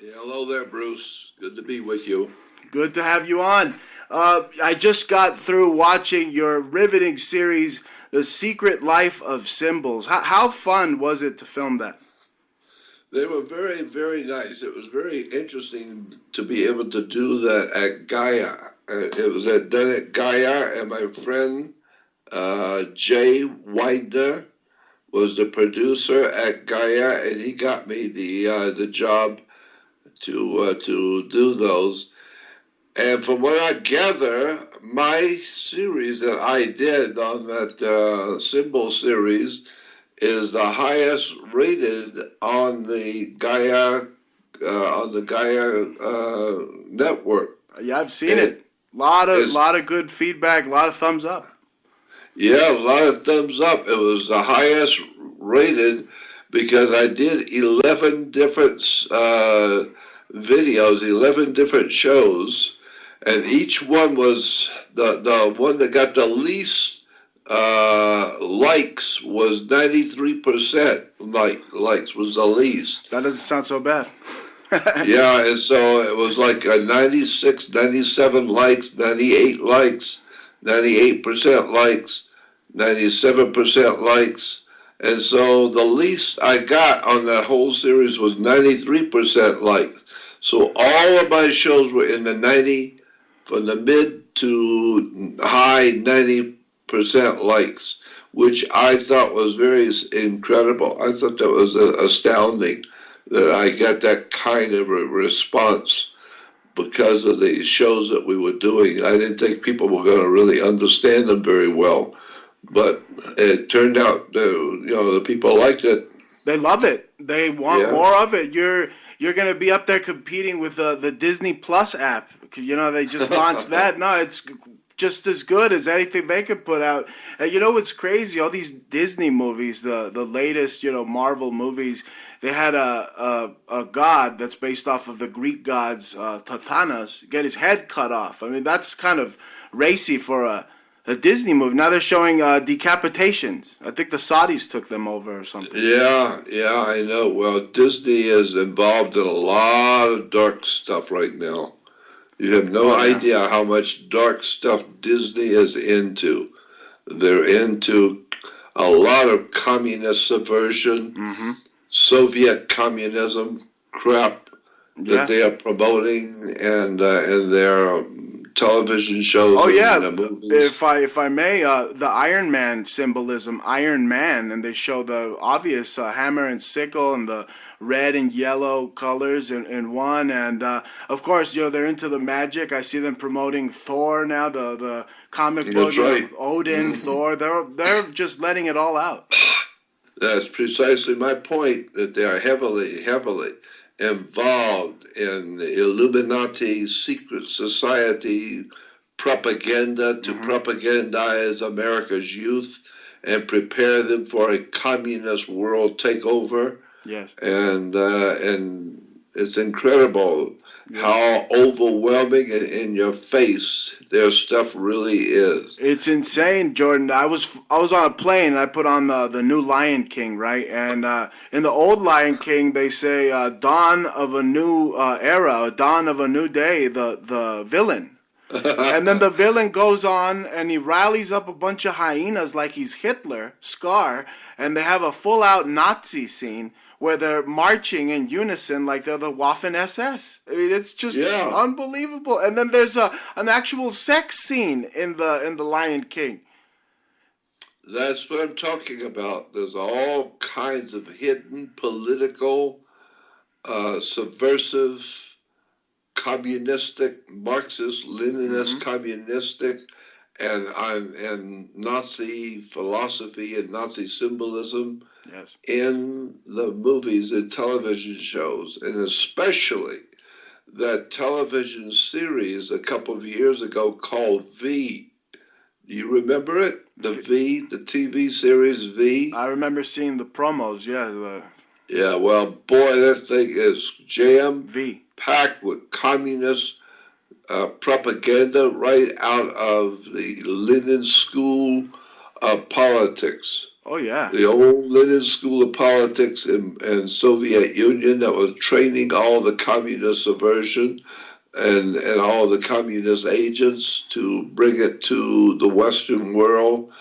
Yeah, hello there, Bruce. Good to be with you. Good to have you on. I just got through watching your riveting series, The Secret Life of Symbols. How fun was it to film that? They were very, very nice. It was very interesting to be able to do that at Gaia. It was done at Gaia, and my friend Jay Widener was the producer at Gaia, and he got me the job to do those. And from what I gather, my series that I did on that symbol series is the highest rated on the Gaia network. Yeah, I've seen It it. Lot of is good feedback. A lot of thumbs up. Yeah, a lot of thumbs up. It was the highest rated because I did 11 different videos, 11 different shows, and each one was the one that got the least likes was 93% likes was the least. That doesn't sound so bad. Yeah, and so it was like a 96, 97 likes, 98 likes, 98% likes, 97% likes. And so the least I got on that whole series was 93% likes. So all of my shows were in the 90, from the mid to high 90% likes, which I thought was very incredible. I thought that was astounding that I got that kind of a response because of the shows that we were doing. I didn't think people were going to really understand them very well, but it turned out the people liked it. They love it. They want Yeah. more of it. You're gonna be up there competing with the Disney Plus app. They just launched that. No, it's just as good as anything they could put out. And you know what's crazy? All these Disney movies, the latest Marvel movies, they had a god that's based off of the Greek gods Tithanos get his head cut off. I mean that's kind of racy for a Disney movie. Now they're showing decapitations. I think the Saudis took them over or something. Yeah, yeah, I know. Well, Disney is involved in a lot of dark stuff right now. You have no Oh yeah. idea how much dark stuff Disney is into. They're into a lot of communist subversion, Mm-hmm. Soviet communism crap that Yeah. they are promoting and in their television shows Oh and yeah. movies. If I may, the Iron Man symbolism, Iron Man, and they show the obvious hammer and sickle and the red and yellow colors in one, and of course they're into the magic. I see them promoting Thor now, the comic book, That's right. Odin, Hmm. Thor. They're just letting it all out. That's precisely my point, that they are heavily, heavily involved in the Illuminati secret society propaganda to Hmm. propagandize America's youth and prepare them for a communist world takeover. Yes. And it's incredible Yeah. how overwhelming and in your face their stuff really is. It's insane, Jordan. I was on a plane and I put on the new Lion King, right? And in the old Lion King, they say dawn of a new era, dawn of a new day. The villain, and then the villain goes on and he rallies up a bunch of hyenas like he's Hitler, Scar, and they have a full out Nazi scene where they're marching in unison like they're the Waffen SS. I mean, it's just Yeah, unbelievable. And then there's an actual sex scene in the Lion King. that's what I'm talking about. There's all kinds of hidden political, subversive, communistic, Marxist, Leninist, Hmm. communistic, and Nazi philosophy and Nazi symbolism Yes. in the movies and television shows, and especially that television series a couple of years ago called V. Do you remember it? The V, the TV series V? I remember seeing the promos. Yeah, the Yeah, well, boy, that thing is jam V. packed with communist propaganda right out of the Lenin school of politics. Oh yeah. The old Lenin School of Politics in Soviet Union that was training all the communist subversion and all the communist agents to bring it to the Western world,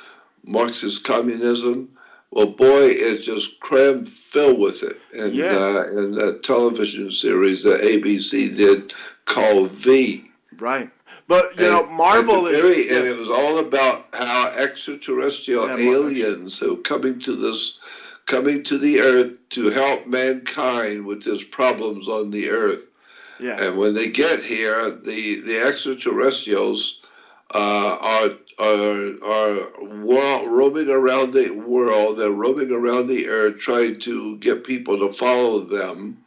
Marxist communism. Well, boy, it's just crammed filled with it. And Yeah. in that television series that ABC did called V. Right. But And the Marvel is very and it yes. was all about how extraterrestrial Yeah. aliens who coming to the earth to help mankind with his problems on the earth. Yeah. And when they get here, the extraterrestrials are roaming around the world. They're roaming around the earth, trying to get people to follow them.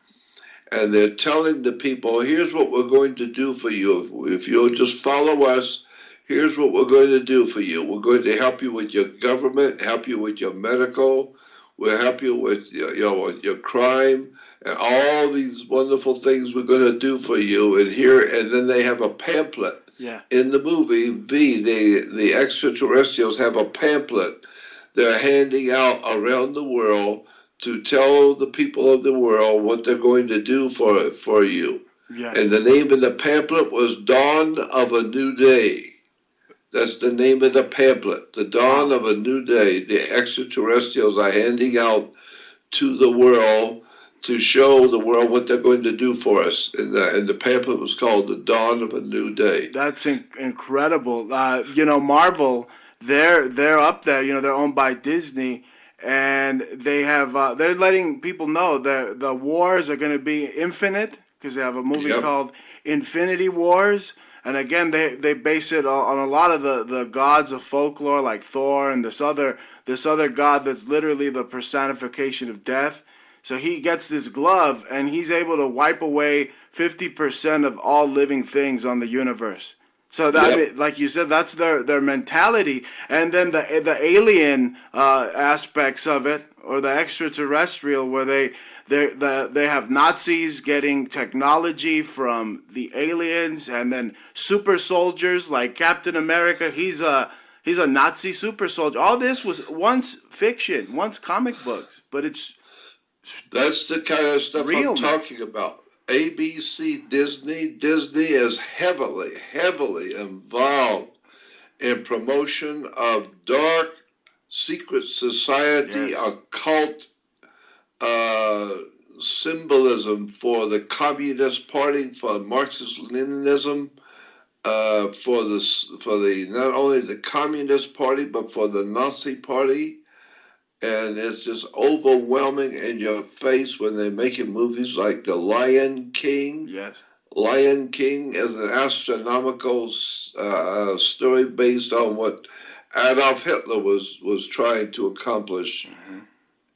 And they're telling the people, "Here's what we're going to do for you. If you'll just follow us, here's what we're going to do for you. We're going to help you with your government, help you with your medical, we'll help you with with your crime." And all these wonderful things we're going to do for you, and then they have a pamphlet Yeah. in the movie V. The extraterrestrials have a pamphlet they're handing out around the world to tell the people of the world what they're going to do for you. Yeah. And the name of the pamphlet was Dawn of a New Day. That's the name of the pamphlet, The Dawn Wow. of a New Day. The extraterrestrials are handing out to the world to show the world what they're going to do for us. And the pamphlet was called The Dawn of a New Day. That's incredible. Marvel, they're up there. They're owned by Disney, and they're letting people know that the wars are going to be infinite because they have a movie Yep. called Infinity Wars. And again, they base it on a lot of the gods of folklore like Thor and this other god that's literally the personification of death. So he gets this glove and he's able to wipe away 50% of all living things on the universe. So that, I Yep. mean, like you said, that's their mentality, and then the alien aspects of it, or the extraterrestrial, where they have Nazis getting technology from the aliens, and then super soldiers like Captain America. He's a Nazi super soldier. All this was once fiction, once comic books, but it's That's the kind of stuff I'm real now. talking about. ABC, Disney is heavily, heavily involved in promotion of dark secret society, Yes. occult uh, symbolism for the Communist Party, for Marxist Leninism, for the not only the Communist Party but for the Nazi Party. And it's just overwhelming in your face when they're making movies like The Lion King. Yes. Lion King is an astronomical story based on what Adolf Hitler was trying to accomplish. Hmm.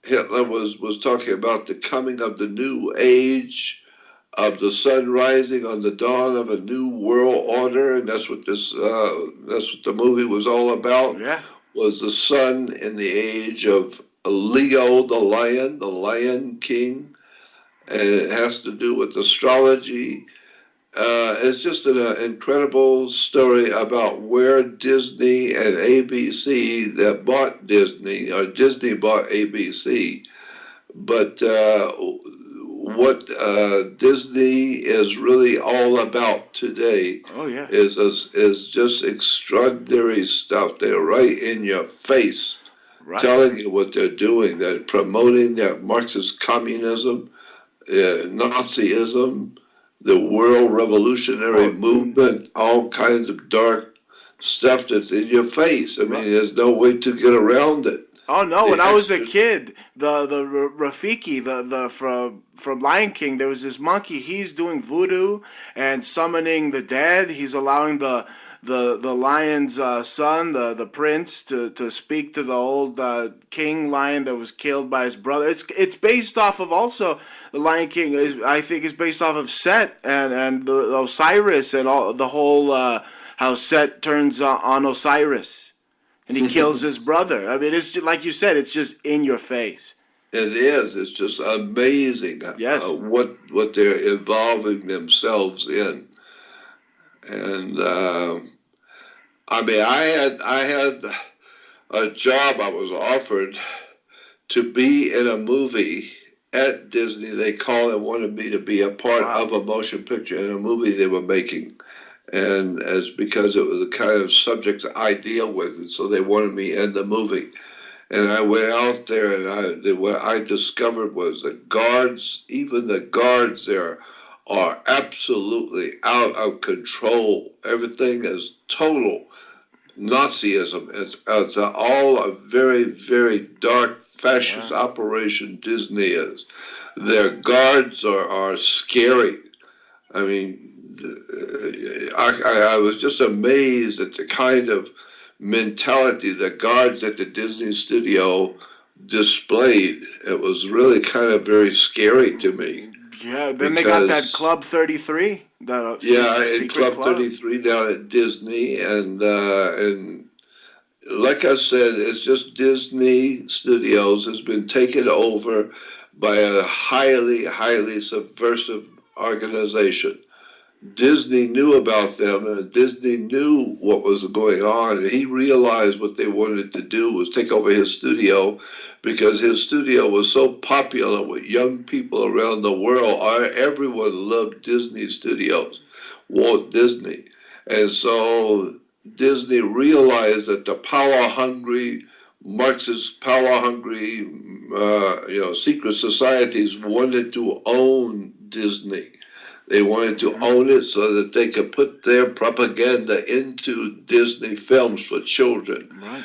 Hitler was talking about the coming of the new age, of the sun rising on the dawn of a new world order, and that's what the movie was all about. Yeah. Was the sun in the age of Leo the Lion King, and it has to do with astrology. It's just an incredible story about where Disney and ABC that bought Disney, or Disney bought ABC, but what Disney is really all about today Oh yeah. is just extraordinary stuff. They're right in your face, Right. telling you what they're doing. They're promoting their Marxist communism, Nazism, the world revolutionary Oh, movement, all kinds of dark stuff that's in your face. I mean, right. there's no way to get around it. Oh no! When The I was a extra, kid, the Rafiki, the from Lion King, there was this monkey. He's doing voodoo and summoning the dead. He's allowing the lion's son, the prince, to speak to the old king lion that was killed by his brother. It's based off of also the Lion King. I think is based off of Set and the Osiris and all the whole how Set turns on Osiris and he kills his brother. I mean, it's just, like you said, it's just in your face. It is. It's just amazing Yes. what they're involving themselves in. And I mean, I had a job I was offered to be in a movie at Disney. They called and wanted me to be a part Wow. of a motion picture in a movie they were making. And as because it was the kind of subject I deal with, and so they wanted me in the movie. And I went out there, and what I discovered was the guards, even the guards there, are absolutely out of control. Everything is total Nazism. It's all a very, very dark fascist Yeah. operation Disney is. Their guards are scary. I mean, I was just amazed at the kind of mentality the guards at the Disney studio displayed. It was really kind of very scary to me Yeah. Then they got that because, Club 33, that yeah, in secret Club club. 33 down at Disney, and like I said, it's just Disney Studios has been taken over by a highly, highly subversive organization. Disney knew about them, and Disney knew what was going on, and he realized what they wanted to do was take over his studio because his studio was so popular with young people around the world. Everyone loved Disney Studios, Walt Disney. And so Disney realized that the power hungry, Marxist power hungry, secret societies wanted to own Disney. They wanted to Hmm. own it so that they could put their propaganda into Disney films for children Right.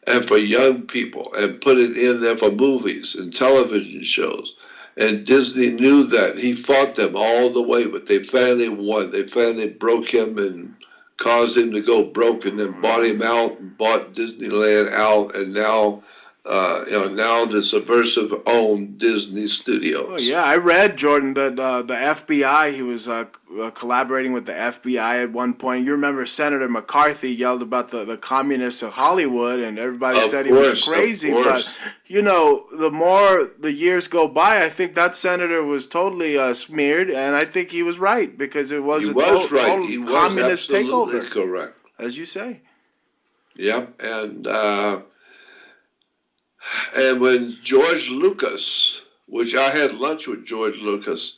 and for young people and put it in there for movies and television shows. And Disney knew that. He fought them all the way, but they finally won. They finally broke him and caused him to go broke and then bought Yeah. him out and bought Disneyland out. And now, now the subversive own Disney Oh Studios. yeah, I read Jordan that the FBI. He was collaborating with the FBI at one point. You remember Senator McCarthy yelled about the communists of Hollywood, and everybody said he was Of crazy. But course. the more the years go by, I think that senator was totally smeared, and I think he was right because it was He a was right. total He was communist absolutely takeover, correct. as you say. Yep. And when George Lucas, which I had lunch with George Lucas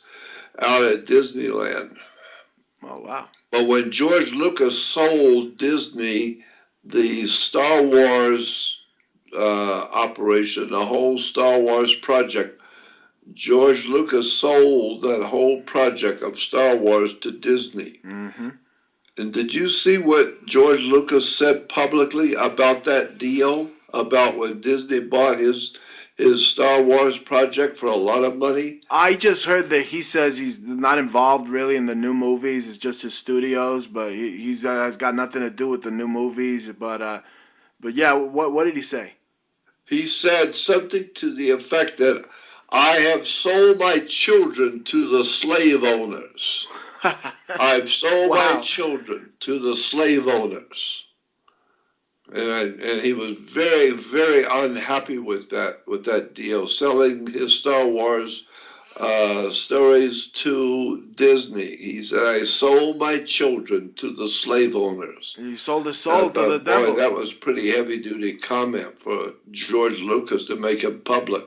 out at Disneyland, Oh wow. but when George Lucas sold Disney the Star Wars operation, the whole Star Wars project, George Lucas sold that whole project of Star Wars to Disney. Mm-hmm. And did you see what George Lucas said publicly about that deal? About when Disney bought his Star Wars project for a lot of money? I just heard that he says he's not involved really in the new movies. It's just his studios, but he's got nothing to do with the new movies. But yeah, what did he say? He said something to the effect that I have sold my children to the slave owners. I've sold my Wow. children to the slave owners. And he was very, very unhappy with that deal, selling his Star Wars stories to Disney. He said, "I sold my children to the slave owners." He sold his I soul to the thought, boy, devil. that was pretty heavy duty comment for George Lucas to make in public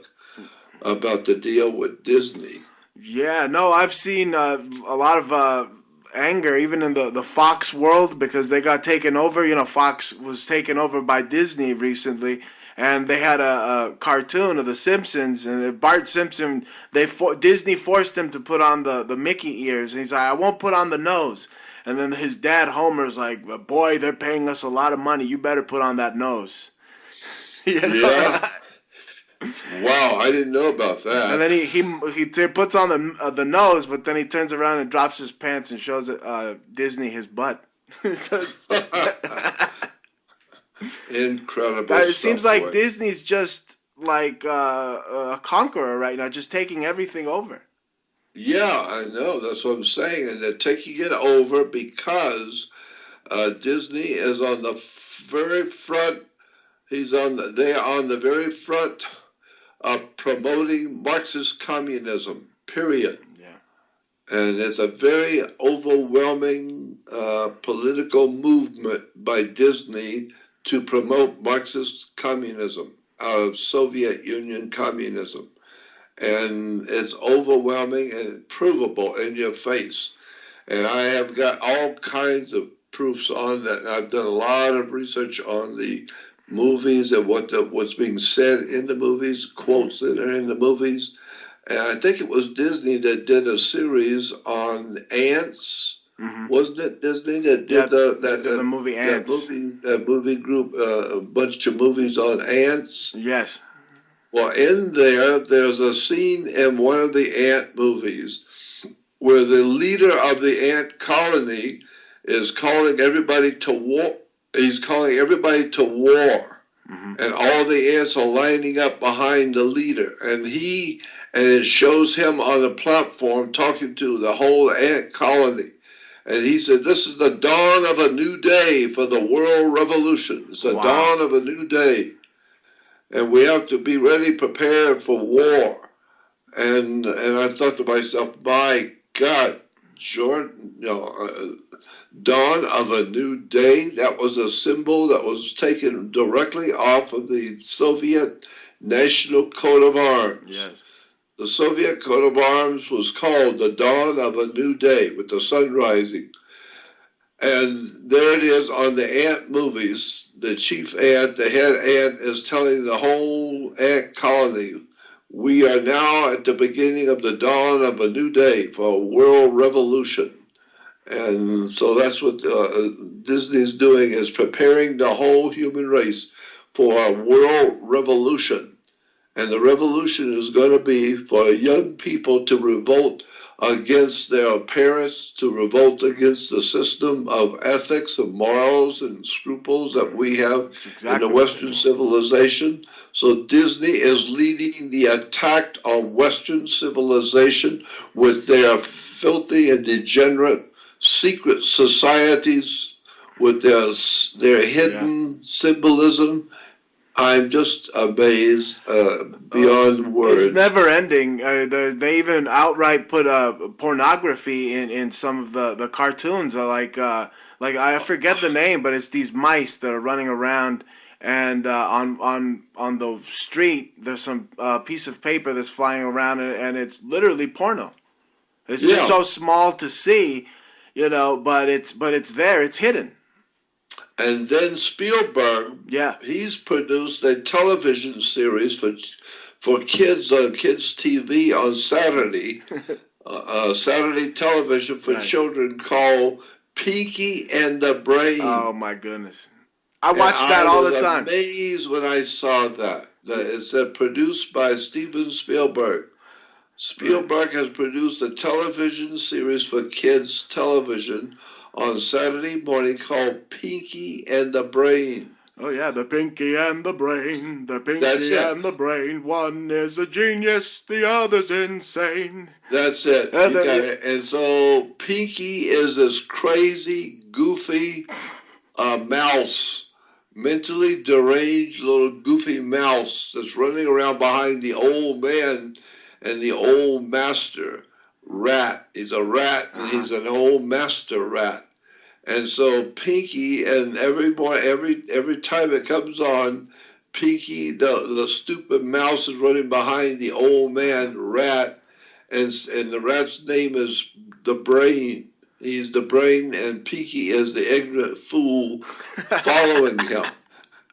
about the deal with Disney. Yeah, no, I've seen a lot of anger even in the Fox world because they got taken over. Fox was taken over by Disney recently, and they had a cartoon of The Simpsons, and Bart Simpson, Disney forced him to put on the Mickey ears, and he's like, I won't put on the nose. And then his dad Homer's like, boy, they're paying us a lot of money. You better put on that nose. you know. Yeah, wow, I didn't know about And that. then he puts on the nose, but then he turns around and drops his pants and shows Disney his butt. So Incredible it seems stuff, like boy. Disney's just like a conqueror right now, just taking everything over. Yeah, I know. That's what I'm saying. And they're taking it over because Disney is on the very front. They are on the very front of promoting Marxist communism, period. Yeah. And it's a very overwhelming political movement by Disney to promote Marxist communism out of Soviet Union communism. And it's overwhelming and provable in your face. And I have got all kinds of proofs on that. And I've done a lot of research on the movies and what's being said in the movies, quotes that are in the movies. And I think it was Disney that did a series on ants. Mm-hmm. Wasn't it Disney that did the movie Ants? That movie group, a bunch of movies on ants? Yes. Well, in there's a scene in one of the ant movies where the leader of the ant colony is calling everybody to war. He's calling everybody to war. Mm-hmm. And all the ants are lining up behind the leader. And it shows him on a platform talking to the whole ant colony. And he said, this is the dawn of a new day for the world revolution. It's the dawn of a new day. And we have to be ready, prepared for war. And I thought to myself, my God, Jordan, dawn of a new day. That was a symbol that was taken directly off of the Soviet national coat of arms. Yes. The Soviet coat of arms was called the dawn of a new day with the sun rising. And there it is on the ant movies. The chief ant, the head ant, is telling the whole ant colony, we are now at the beginning of the dawn of a new day for a world revolution. And so that's what Disney's doing, is preparing the whole human race for a world revolution. And the revolution is going to be for young people to revolt against their parents, to revolt against the system of ethics and morals and scruples that we have in the Western civilization. So Disney is leading the attack on Western civilization with their filthy and degenerate secret societies, with their hidden symbolism. I'm just amazed beyond words. It's never ending. They even outright put pornography in some of the cartoons. Like I forget the name, but it's these mice that are running around, and on the street there's some piece of paper that's flying around, and it's literally porno. It's just so small to see, but it's there. It's hidden. And then Spielberg, he's produced a television series for kids on kids TV on Saturday, Saturday television for children called Pinky and the Brain. Oh my goodness! I watch that all the time. I was amazed when I saw that. It said produced by Steven Spielberg. Spielberg has produced a television series for kids television on Saturday morning called Pinky and the Brain. Oh yeah, the Pinky and the Brain, the Pinky and the Brain. One is a genius, the other's insane. That's it. You got it. And so Pinky is this crazy, goofy mouse, mentally deranged little goofy mouse that's running around behind the old man and the old master rat. He's a rat, and he's an old master rat. And so Pinky, and every time it comes on, Pinky, the stupid mouse, is running behind the old man rat, and the rat's name is the Brain. He's the Brain, and Pinky is the ignorant fool following him.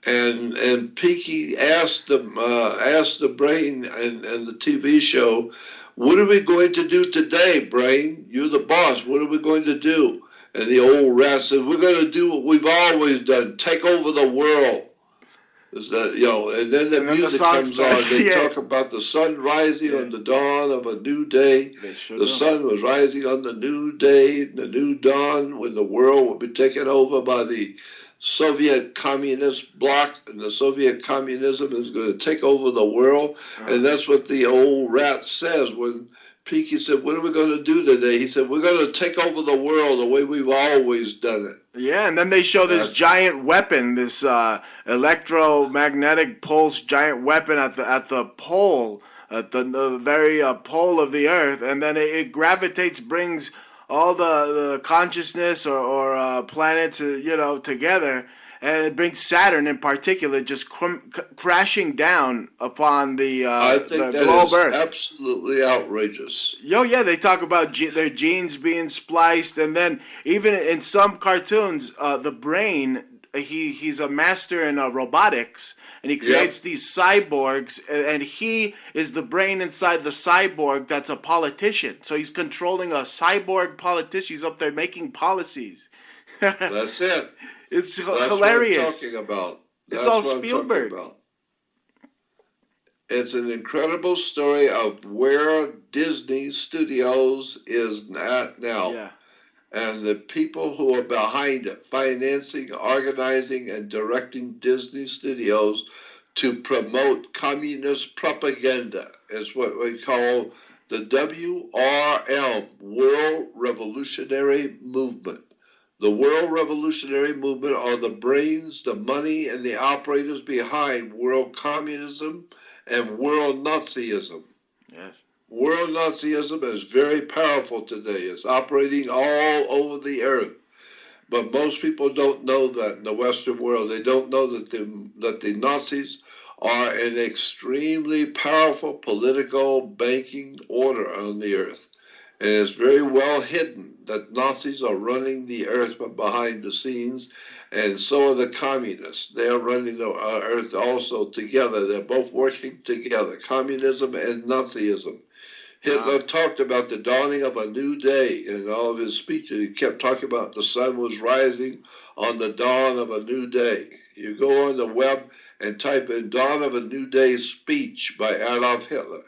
And Pinky asked the Brain and the TV show, what are we going to do today, Brain? You're the boss. What are we going to do? And the old rat said, we're going to do what we've always done, take over the world. And then the music comes on. They talk about the sun rising on the dawn of a new day. The sun was rising on the new day, the new dawn, when the world would be taken over by the Soviet communist bloc, and the Soviet communism is going to take over the world. And that's what the old rat says when Pinky said, what are we going to do today? He said, we're going to take over the world the way we've always done it. Yeah, and then they show this giant weapon, this electromagnetic pulse giant weapon at the pole, at the very pole of the Earth, and then it gravitates, brings all the consciousness or planets, together, and it brings Saturn in particular just crashing down upon I think the that globe is Earth. absolutely outrageous. Yo, yeah, they talk about their genes being spliced, and then even in some cartoons, the brain, he's a master in robotics, and he creates Yep, these cyborgs, and he is the brain inside the cyborg that's a politician. So he's controlling a cyborg politician. He's up there making policies. that's it. It's That's what I'm hilarious. talking about. It's That's all what I'm talking Spielberg. about. It's an incredible story of where Disney Studios is at now, Yeah, and the people who are behind it, financing, organizing, and directing Disney Studios to promote communist propaganda is what we call the WRM, World Revolutionary Movement. The World Revolutionary Movement are the brains, the money, and the operators behind world communism and world Nazism. yes. World Nazism is very powerful today. It's operating all over the earth. But most people don't know that in the Western world. They don't know that the Nazis are an extremely powerful political banking order on the earth. And it's very well hidden that Nazis are running the earth behind the scenes, and so are the communists. They are running the earth also together. They're both working together, communism and Nazism. Hitler Wow. talked about the dawning of a new day in all of his speeches. He kept talking about the sun was rising on the dawn of a new day. You go on the web and type in Dawn of a New Day speech by Adolf Hitler.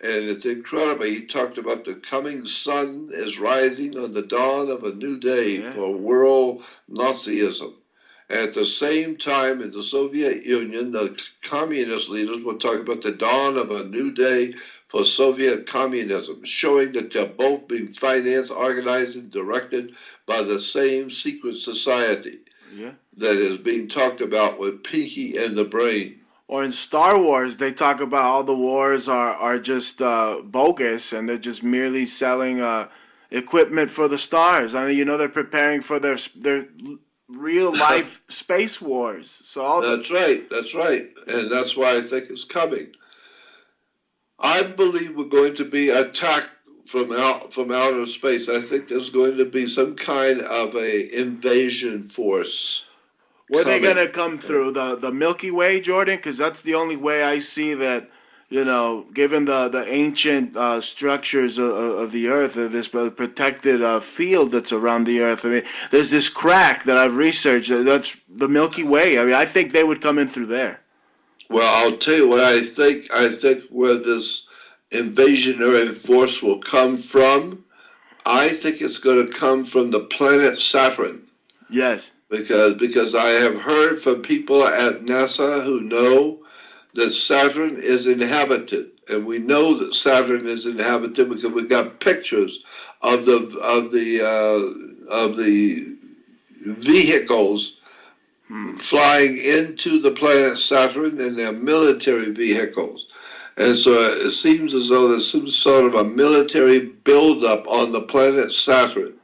And it's incredible. He talked about the coming sun is rising on the dawn of a new day Yeah. for world Nazism. At the same time, in the Soviet Union, the communist leaders were talking about the dawn of a new day for Soviet communism, showing that they're both being financed, organized, and directed by the same secret society Yeah. that is being talked about with Pinky and the Brain. Or in Star Wars, they talk about all the wars are just bogus, and they're just merely selling equipment for the stars. I mean, they're preparing for their real life space wars. So all the That's right, that's right. And that's why I think it's coming. I believe we're going to be attacked from outer space. I think there's going to be some kind of a invasion force were they coming. gonna come through the Milky Way, Jordan? Because that's the only way I see that. Given the ancient structures of the Earth, this protected field that's around the Earth. I mean, there's this crack that I've researched. That's the Milky Way. I mean, I think they would come in through there. Well, I'll tell you what I think. I think where this invasionary force will come from, I think it's going to come from the planet Saturn. Yes. Because I have heard from people at NASA who know that Saturn is inhabited, and we know that Saturn is inhabited because we got pictures of the vehicles Hmm. flying into the planet Saturn, and their military vehicles. And so it seems as though there's some sort of a military buildup on the planet Saturn.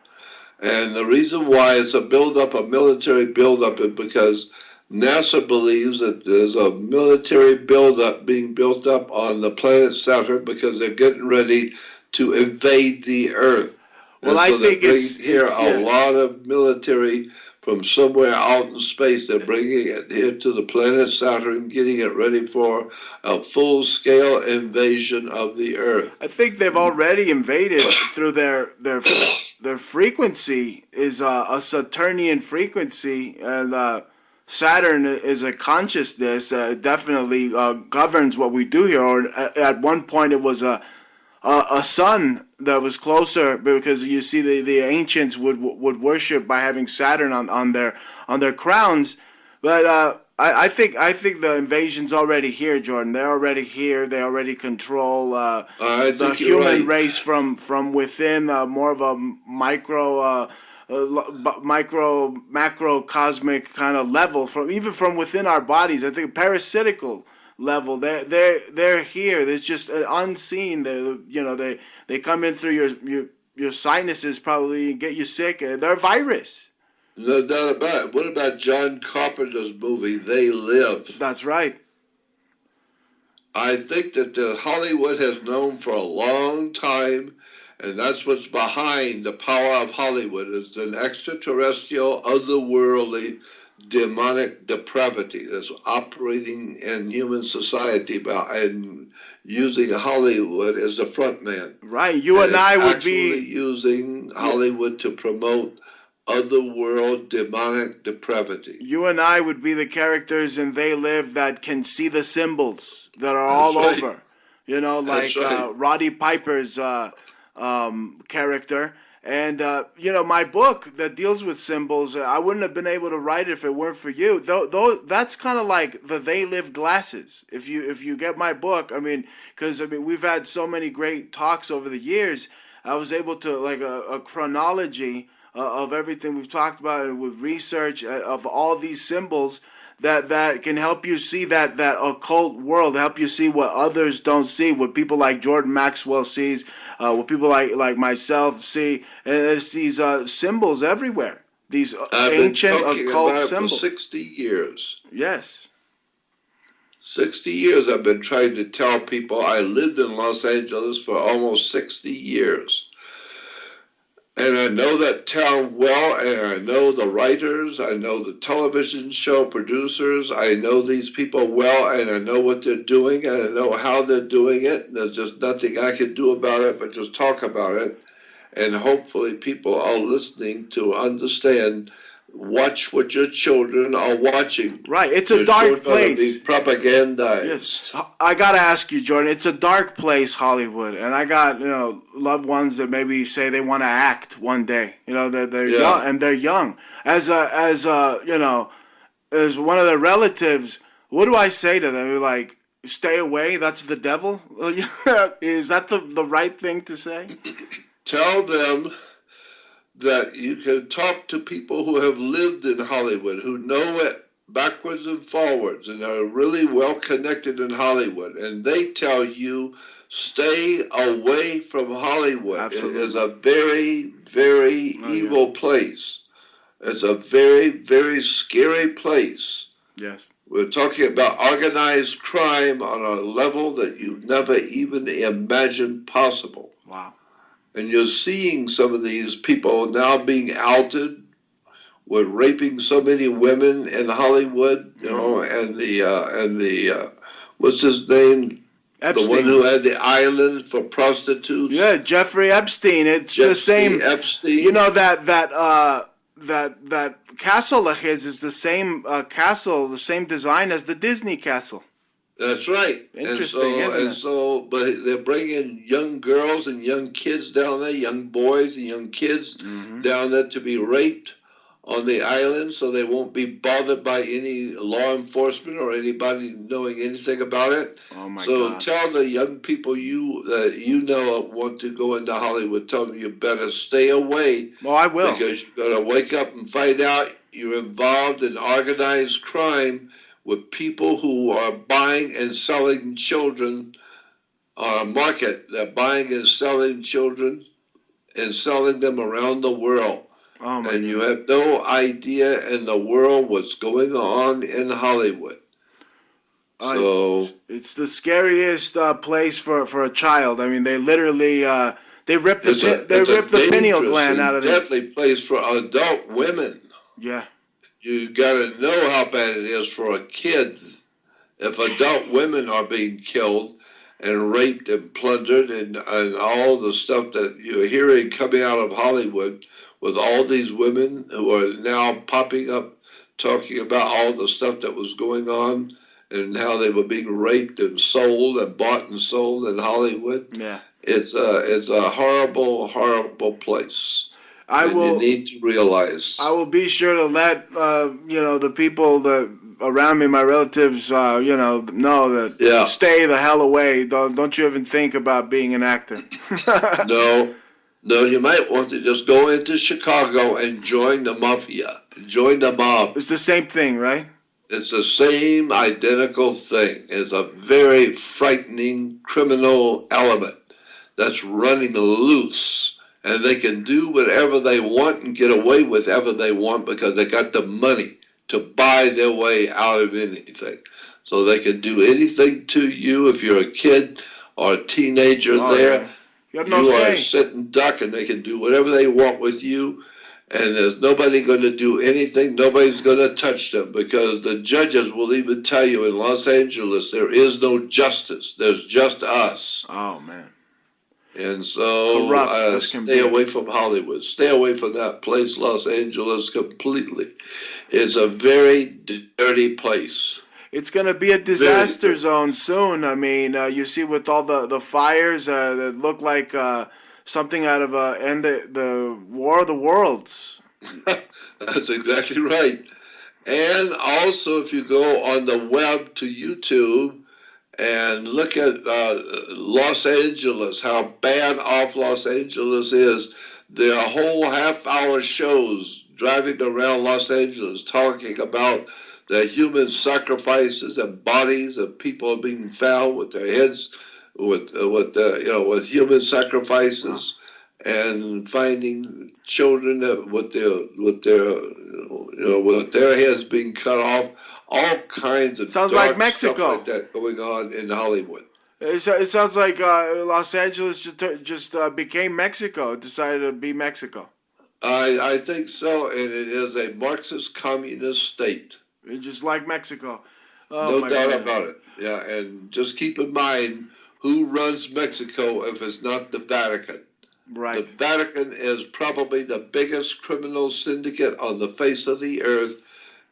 And the reason why it's a military buildup, is because NASA believes that there's a military buildup being built up on the planet Saturn because they're getting ready to invade the Earth. Well, And I so they're think bringing here it's a yeah. lot of military from somewhere out in space. They're bringing it here to the planet Saturn, getting it ready for a full-scale invasion of the Earth. I think they've already invaded through their frequency is a Saturnian frequency, and Saturn is a consciousness. Definitely governs what we do here. Or at one point, it was a sun that was closer because you see the ancients would worship by having Saturn on their crowns, but I think the invasion's already here, Jordan. They're already here. They already control I the think you're human right. race from within, more of a micro macro cosmic kind of level, from even from within our bodies. I think parasitical level. They're here. It's just unseen. They come in through your sinuses, probably get you sick. They're a virus. No doubt about it. What about John Carpenter's movie, They Live? That's right. I think that Hollywood has known for a long time, and that's what's behind the power of Hollywood, is an extraterrestrial, otherworldly, demonic depravity that's operating in human society and using Hollywood as the front man. Right. You And and it's I would actually be. using Yeah. Hollywood to promote otherworld demonic depravity. You and I would be the characters in They Live that can see the symbols that are That's all right. over. You know, That's like right. Roddy Piper's character. And, you know, my book that deals with symbols, I wouldn't have been able to write it if it weren't for you. Though that's kind of like the They Live glasses. If you get my book, I mean, because, I mean, we've had so many great talks over the years. I was able to, like, a chronology of everything we've talked about, and with research of all these symbols that can help you see that occult world, help you see what others don't see, what people like Jordan Maxwell sees, what people like myself see, and it's these symbols everywhere. These I've been ancient talking occult about it for symbols. 60 years. Yes. 60 years I've been trying to tell people. I lived in Los Angeles for almost 60 years. And I know that town well, and I know the writers, I know the television show producers, I know these people well, and I know what they're doing, and I know how they're doing it. And there's just nothing I can do about it but just talk about it. And hopefully people are listening to understand. Watch what your children are watching. Right. It's a Your dark children are place. being propagandized. Yes, I gotta ask you, Jordan. It's a dark place, Hollywood, and I got loved ones that maybe say they want to act one day. You know, they're Yeah. young and they're young. As one of their relatives, what do I say to them? Like, stay away. That's the devil. Is that the right thing to say? Tell them that you can talk to people who have lived in Hollywood, who know it backwards and forwards, and are really well connected in Hollywood. And they tell you, stay away from Hollywood. Absolutely. It is a very, very evil place. It's a very, very scary place. Yes. We're talking about organized crime on a level that you never even imagined possible. Wow. And you're seeing some of these people now being outed with raping so many women in Hollywood, you know, and the what's his name? Epstein. The one who had the island for prostitutes. Yeah, Jeffrey Epstein. It's the same. Epstein. You know that castle of his is the same castle, the same design as the Disney castle. That's right. Interesting, isn't it? But they're bringing young girls and young kids down there, young boys and young kids down there to be raped on the island, so they won't be bothered by any law enforcement or anybody knowing anything about it. Oh my So God. tell the young people you know want to go into Hollywood, tell them you better stay away. Well, I will. Because you're going to wake up and find out you're involved in organized crime with people who are buying and selling children on a market. They're buying and selling children and selling them around the world. Oh my And you God. have no idea in the world what's going on in Hollywood. So It's the scariest place for a child. I mean, they literally they rip the pineal gland out of it. Deadly place for adult women. Yeah. You got to know how bad it is for a kid if adult women are being killed and raped and plundered and all the stuff that you're hearing coming out of Hollywood with all these women who are now popping up talking about all the stuff that was going on and how they were being raped and sold and bought and sold in Hollywood. Yeah. It's a horrible, horrible place. You need to realize. I will be sure to let the people that around me, my relatives, know that stay the hell away. Don't you even think about being an actor. No, you might want to just go into Chicago and join the mafia, join the mob. It's the same thing, right? It's the same identical thing. It's a very frightening criminal element that's running loose and they can do whatever they want and get away with whatever they want because they got the money to buy their way out of anything. So they can do anything to you if you're a kid or a teenager Oh there. yeah. You have no You are a say. sitting duck and they can do whatever they want with you. And there's nobody going to do anything. Nobody's going to touch them because the judges will even tell you in Los Angeles there is no justice. There's just us. Oh man. And so Corrupt as can stay be. away from Hollywood. Stay away from that place, Los Angeles, completely. It's a very dirty place. It's going to be a disaster zone soon. I mean, you see with all the fires that look like something out of end the War of the Worlds. That's exactly right. And also, if you go on the web to YouTube and look at Los Angeles, how bad off Los Angeles is, there are whole half-hour shows driving around Los Angeles talking about the human sacrifices and bodies of people being found with their heads, with human sacrifices, and finding children with their heads being cut off. All kinds of Sounds dark like Mexico. stuff like that going on in Hollywood. It sounds like Los Angeles just became Mexico. It decided to be Mexico. I think so, and it is a Marxist communist state. Just like Mexico. No doubt about it. Yeah, and just keep in mind who runs Mexico if it's not the Vatican. Right. The Vatican is probably the biggest criminal syndicate on the face of the earth,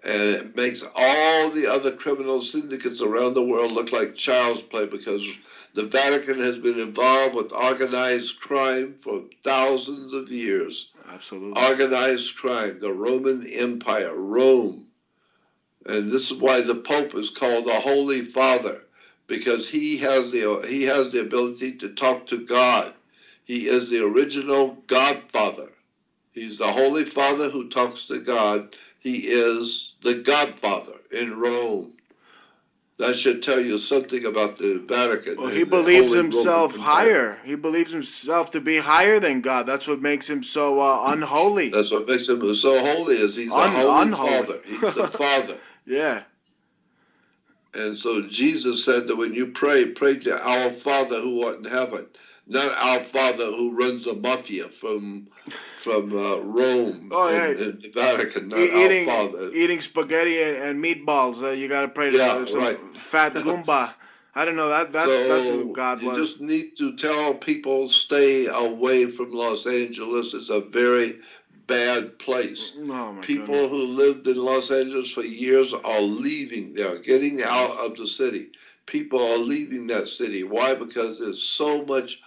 and it makes all the other criminal syndicates around the world look like child's play because the Vatican has been involved with organized crime for thousands of years. Absolutely. Organized crime, the Roman Empire, Rome. And this is why the Pope is called the Holy Father, because he has the ability to talk to God. He is the original Godfather. He's the Holy Father who talks to God. He is the Godfather in Rome. That should tell you something about the Vatican. Well, he believes himself higher. He believes himself to be higher than God. That's what makes him so unholy. That's what makes him so holy, is he's the Holy Father. He's the Father. Yeah. And so Jesus said that when you pray to our Father who art in heaven, not our Father who runs the mafia from Rome and the Vatican, not our Father. Eating spaghetti and meatballs. You got to pray to some fat Goomba. I don't know. That's who God was. You just need to tell people stay away from Los Angeles. It's a very bad place. Oh my People who lived in Los Angeles for years are leaving. They are getting out of the city. People are leaving that city. Why? Because there's so much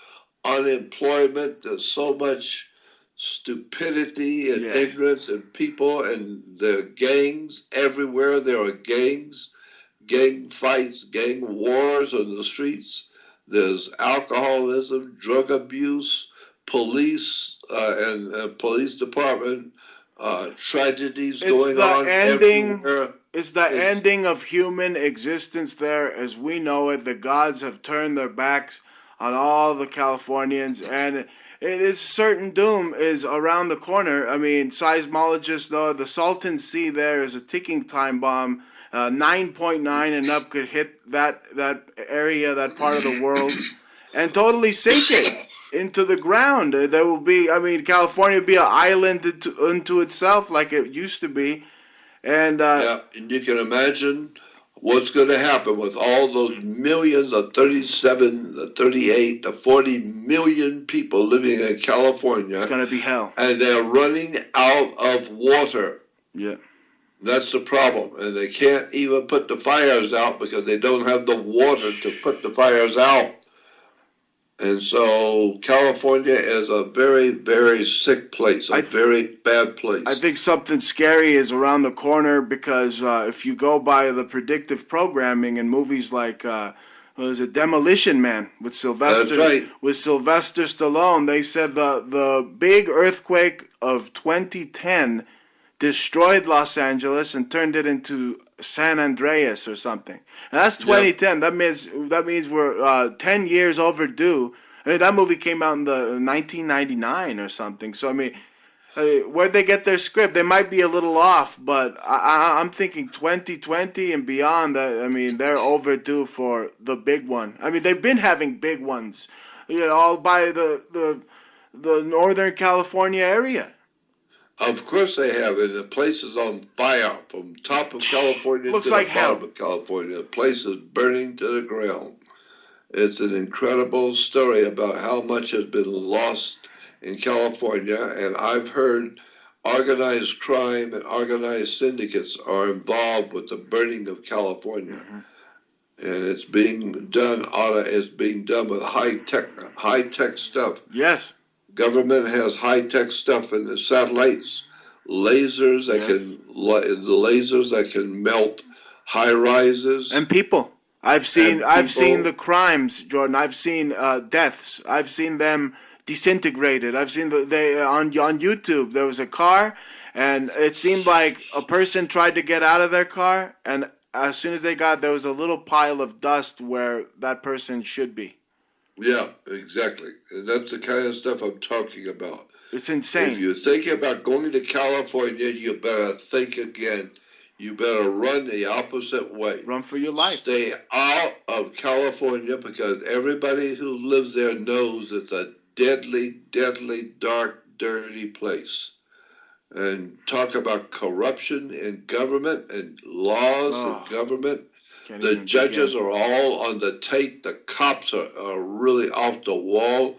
unemployment. There's so much stupidity and ignorance and people, and there are gangs everywhere. There are gangs, gang fights, gang wars on the streets. There's alcoholism, drug abuse, police and police department tragedies going on everywhere. It's the ending of human existence there as we know it. The gods have turned their backs on all the Californians, and it is certain doom is around the corner. I mean, seismologists know the Salton Sea there is a ticking time bomb. 9.9 and up could hit that area, that part of the world, and totally sink it into the ground. There will be, I mean, California will be an island unto itself like it used to be. And and you can imagine what's going to happen with all those millions of 37, the 38, the 40 million people living in California. It's going to be hell. And they're running out of water. Yeah. That's the problem. And they can't even put the fires out because they don't have the water to put the fires out. And so California is a very, very sick place, a very bad place. I think something scary is around the corner because if you go by the predictive programming in movies like Demolition Man with Sylvester, with Sylvester Stallone, they said the big earthquake of 2010 destroyed Los Angeles and turned it into San Andreas or something. And that's 2010. Yep. That means we're 10 years overdue. I mean, that movie came out in the 1999 or something. So I mean, where'd they get their script? They might be a little off, but I'm thinking 2020 and beyond. I mean, they're overdue for the big one. I mean, they've been having big ones, all by the Northern California area. Of course they have, and the place is on fire from top of California Looks to like the bottom hell. of California. The place is burning to the ground. It's an incredible story about how much has been lost in California, and I've heard organized crime and organized syndicates are involved with the burning of California. Hmm. And it's being done with high tech stuff. Yes. Government has high tech stuff in the satellites, Yes. the lasers that can melt high rises And people. and I've seen the people. crimes, Jordan. I've seen deaths. I've seen them disintegrated. I've seen they on YouTube. There was a car, and it seemed like a person tried to get out of their car, and as soon as they got there was a little pile of dust where that person should be. Yeah, exactly. And that's the kind of stuff I'm talking about. It's If insane. you're thinking about going to California, you better think again. You better run the opposite way. Run for your life. Stay out of California because everybody who lives there knows it's a deadly, deadly, dark, dirty place. And talk about corruption in government and laws in Oh, government. can't The even begin. judges are all on the take. The cops are really off the wall.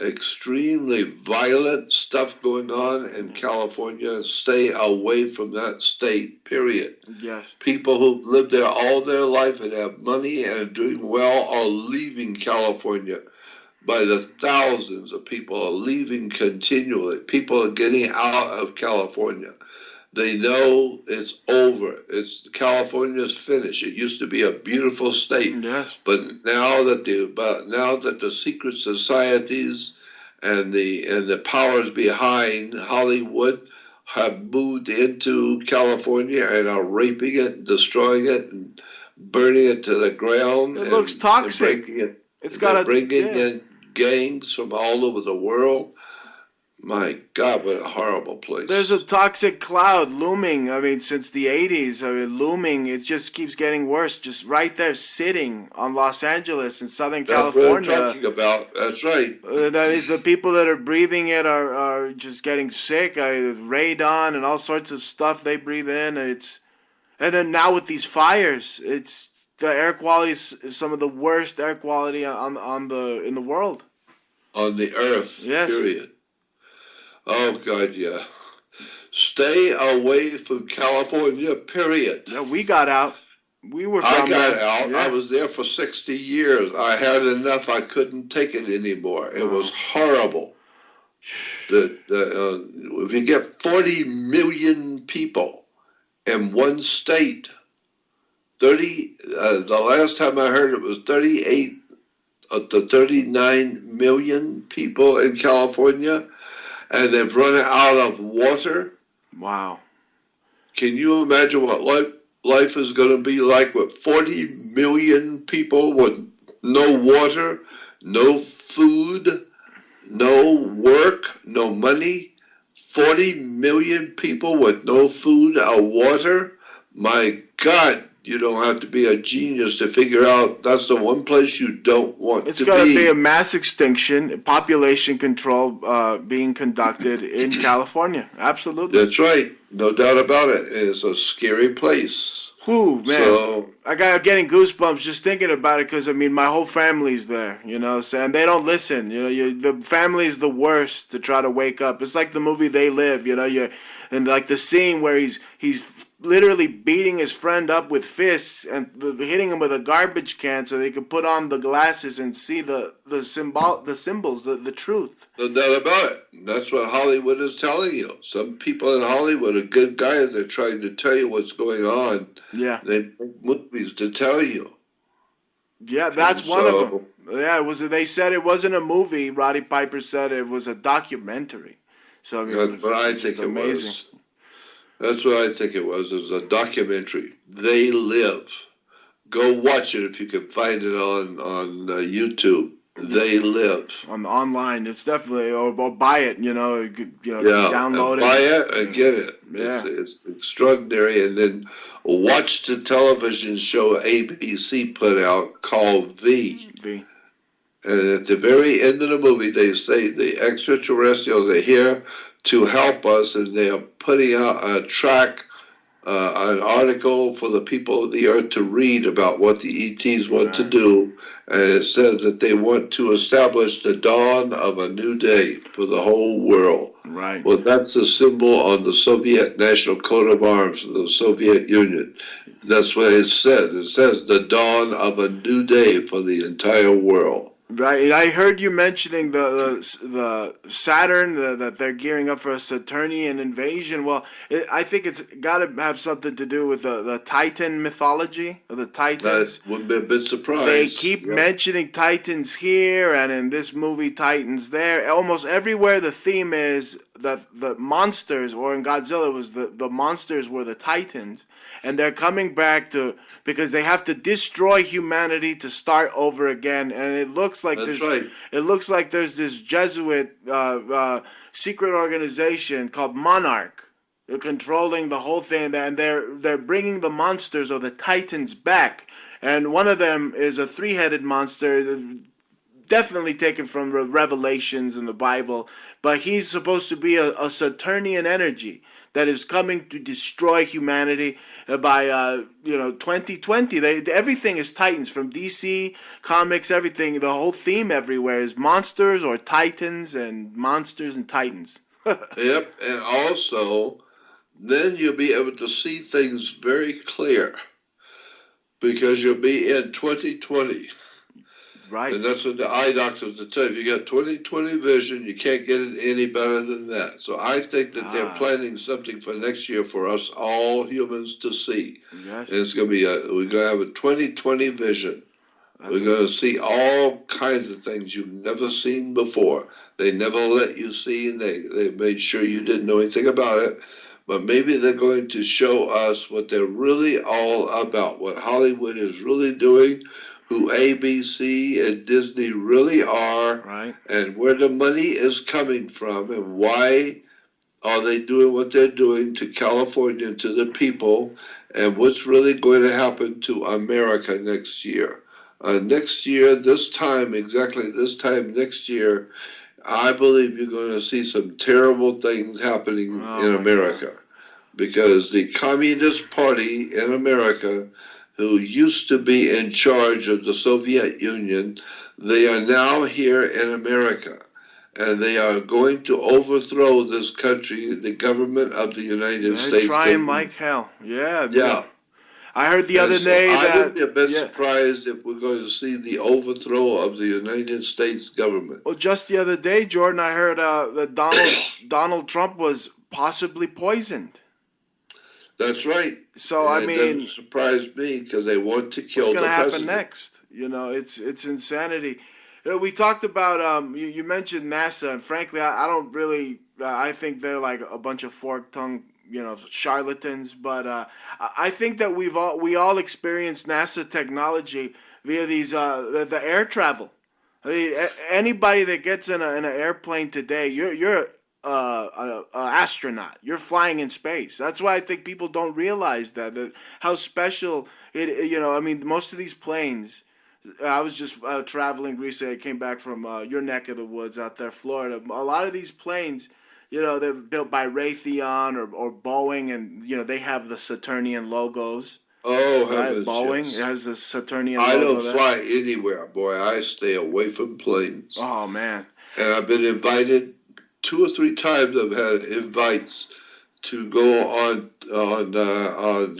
Extremely violent stuff going on in California. Stay away from that state, period. Yes. People who've lived there all their life and have money and are doing well are leaving California. By the thousands of people are leaving continually. People are getting out of California. They know it's over. It's California's finished. It used to be a beautiful state, Yes. but now that the secret societies and the powers behind Hollywood have moved into California and are raping it, and destroying it, and burning it to the ground, It looks and toxic. breaking it. It's got They're a bringing yeah. in gangs from all over the world. My God, what a horrible There's a place. toxic cloud looming. I mean, since the 80s, I mean, looming. It just keeps getting worse. Just right there, sitting on Los Angeles in Southern That's what I'm California. talking about. That's right. That is, the people that are breathing it are just getting sick. Radon and all sorts of stuff they breathe in. And then now with these fires, it's the air quality is some of the worst air quality on the in the world. On the earth, Yes. period. Oh God, yeah. Stay away from California, period. Yeah, we got out. We were I from got there. out. I Yeah. was there for 60 years. I had enough. I couldn't take it anymore. It was Oh. horrible. If you get 40 million people in one state, the last time I heard it was 38 to 39 million people in California, and they've run out of water. Wow. Can you imagine what life is going to be like with 40 million people with no water, no food, no work, no money? 40 million people with no food or water? My God, you don't have to be a genius to figure out that's the one place you don't want It's to going to be a be. mass extinction, population control being conducted in California. Absolutely. That's right, no doubt about it. It's a scary place. Whew, man. So, I got getting goosebumps just thinking about it because, I mean, my whole family's there, so, and they don't listen. The family is the worst to try to wake up. It's like the movie They Live, and like the scene where he's literally beating his friend up with fists and hitting him with a garbage can so they could put on the glasses and see the symbols, the truth. no doubt about it. That's what Hollywood is telling you. Some people in Hollywood are good guys. They're trying to tell you what's going on. Yeah. They make movies to tell you. Yeah, And that's one of them. so, Yeah, it was. They said it wasn't a movie. Roddy Piper said it was a documentary. So I mean, that's what I it's think just it amazing. was. That's what I think it was. It was a documentary. They Live. Go watch it if you can find it on YouTube. they live. on online. It's definitely or buy it. Yeah, and download buy it. it and get it. Yeah, It's extraordinary. And then watch the television show ABC put out called V. V. And at the very end of the movie, they say the extraterrestrials are here to help us, and they are putting out a track, an article for the people of the earth to read about what the ETs want to Right. do. And it says that they want to establish the dawn of a new day for the whole world. Right. Well, that's the symbol on the Soviet national coat of arms of the Soviet Union. That's what it says. It says the dawn of a new day for the entire world. Right. I heard you mentioning the Saturn that they're gearing up for a Saturnian invasion. Well, I think it's got to have something to do with the Titan mythology of the Titans. That wouldn't be a bit surprised. They keep Yep. mentioning Titans here and in this movie Titans there. Almost everywhere the theme is that the monsters, or in Godzilla it was the monsters were the Titans, and they're coming back to because they have to destroy humanity to start over again. And it looks like That's there's right. it looks like there's this Jesuit secret organization called Monarch. They're controlling the whole thing, and they're bringing the monsters or the Titans back. And one of them is a three-headed monster, definitely taken from the Revelations in the Bible. But he's supposed to be a Saturnian energy that is coming to destroy humanity by 2020. Everything is Titans from DC comics. Everything, the whole theme everywhere is monsters or Titans and monsters and Titans. Yep. And also, then you'll be able to see things very clear because you'll be in 2020. Right. And that's what the eye doctors will tell you. If you got 20/20 vision, you can't get it any better than that. So I think that they're planning something for next year for us all humans to see. Yes. And it's going to be we're going to have a 20/20 vision. That's We're going to see all kinds of things you've never seen before. They never let you see, and they made sure you didn't know anything about it. But maybe they're going to show us what they're really all about, what Hollywood is really doing, who ABC and Disney really are, right. and where the money is coming from, and why are they doing what they're doing to California and to the people, and what's really going to happen to America next year. Next year, exactly this time next year, I believe you're going to see some terrible things happening in America. God. Because the Communist Party in America, who used to be in charge of the Soviet Union, they are now here in America. And they are going to overthrow this country, the government of the United States. They're trying like hell. Yeah. Yeah. I heard the other day I that wouldn't be a bit surprised if we're going to see the overthrow of the United States government. Well, just the other day, Jordan, I heard that Donald Trump was possibly poisoned. That's right. So and I mean, it doesn't surprise me because they want to kill what's the going to happen president. next? It's insanity. We talked about you mentioned NASA, and frankly, I don't really. I think they're like a bunch of fork-tongued charlatans. But I think that we all experienced NASA technology via these the air travel. I mean, anybody that gets in an airplane today, you're an astronaut. You're flying in space. That's why I think people don't realize that how special it. I mean, most of these planes. I was just traveling recently. I came back from your neck of the woods out there, Florida. A lot of these planes, they're built by Raytheon or Boeing, and they have the Saturnian logos. Oh, Right? heavens, Boeing yes. it has the Saturnian I logo. don't fly anywhere, boy. I stay away from planes. Oh man! And I've been invited 2 or 3 times. I've had invites to go on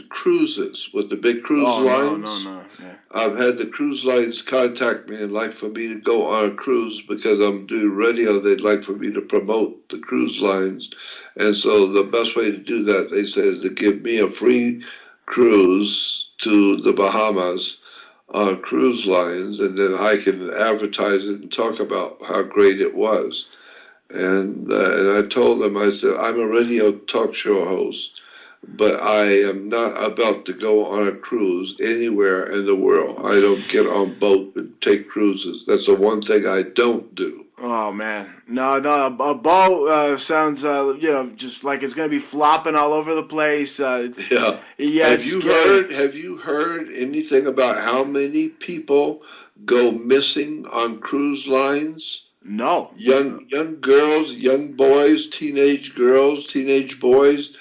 cruises with the big cruise lines. No. Yeah. I've had the cruise lines contact me and like for me to go on a cruise because I'm doing radio. They'd like for me to promote the cruise lines. And so the best way to do that, they say, is to give me a free cruise to the Bahamas on cruise lines, and then I can advertise it and talk about how great it was. And I told them, I said, I'm a radio talk show host. but I am not about to go on a cruise anywhere in the world. I don't get on boat and take cruises. That's the one thing I don't do. Oh man, no, a boat sounds just like it's gonna be flopping all over the place. Yeah. Yeah, it's scary. Have you heard anything about how many people go missing on cruise lines? No. Young girls, young boys, teenage girls, teenage boys,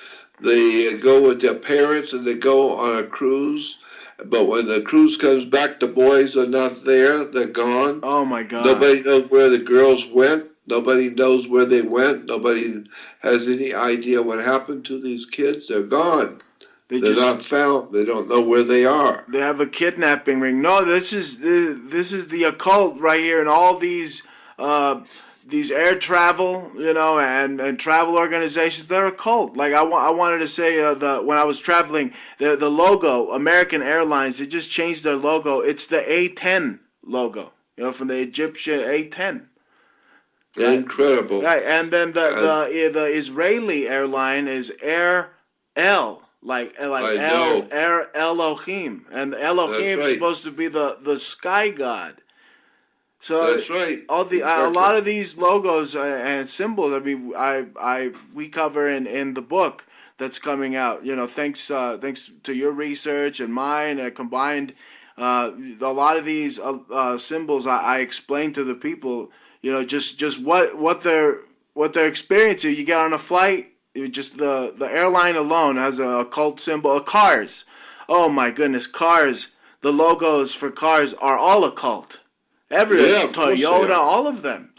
they go with their parents and they go on a cruise. But when the cruise comes back, the boys are not there. They're gone. Oh my God. Nobody knows where the girls went. Nobody knows where they went. Nobody has any idea what happened to these kids. They're gone. They They're just not found. They don't know where they are. they have a kidnapping ring. No, this is the occult right here, and all these air travel, and travel organizations. They're occult. Like I wanted to say the when I was traveling, the logo, American Airlines, they just changed their logo. It's the A10 logo, from the Egyptian A10. Right. Incredible. Right, and then And the Israeli airline is Air L, like I El know. Air Elohim, and That's Elohim is right. supposed to be the sky god. So That's right. all a Exactly. lot of these logos and symbols. I mean, we cover in the book that's coming out. Thanks to your research and mine combined. A lot of these symbols I explain to the people. Just what they're experiencing. You get on a flight, just the airline alone has a occult symbol. Cars, oh my goodness, cars. The logos for cars are all occult. Every Yeah, of course they Toyota, are. all of them.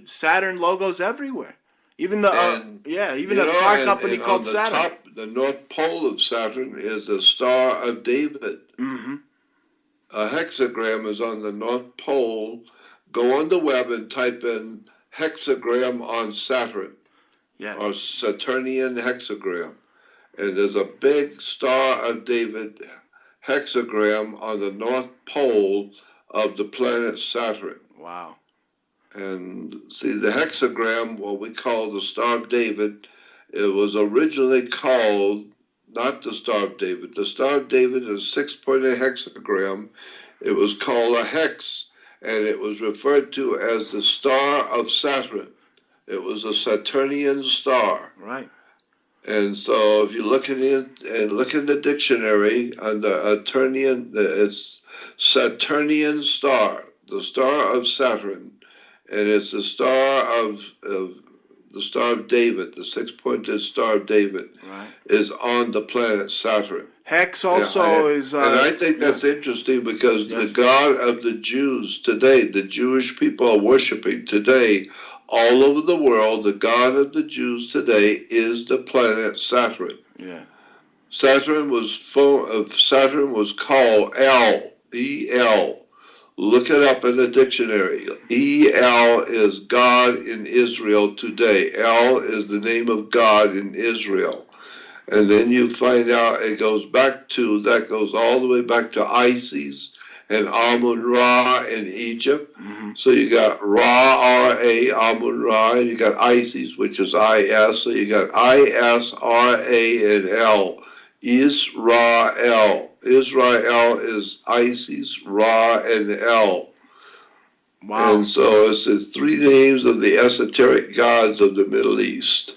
Saturn logos everywhere. Even the And even a car company and on called the Saturn. top, the North Pole of Saturn is the Star of David. Mm-hmm. A hexagram is on the North Pole. Go on the web and type in hexagram on Saturn Yes. or Saturnian hexagram. And there's a big Star of David hexagram on the North Pole of the planet Saturn. Wow. And see, the hexagram, what we call the Star of David, it was originally called not the Star of David. The Star of David is a 6-pointed hexagram. It was called a hex, and it was referred to as the Star of Saturn. It was a Saturnian star. Right. And so if you look at it and look in the dictionary under Saturnian, it's Saturnian star, the star of Saturn, and it's the Star of David, the 6-pointed Star of David, Right. is on the planet Saturn. Hex Yeah, also is. and I think Yeah. that's interesting because the Yes. God of the Jews today, the Jewish people are worshiping today, all over the world, the God of the Jews today is the planet Saturn. Yeah. Saturn was called El, E-L. Look it up in the dictionary. E-L is God in Israel today. El is the name of God in Israel. And then you find out that goes all the way back to Isis and Amun Ra in Egypt. Mm-hmm. So you got Ra, R-A, Amun Ra, and you got Isis, which is I-S. So you got I-S, R-A, and L. Israel. Israel is Isis, Ra, and El. And Wow. so it's the three names of the esoteric gods of the Middle East.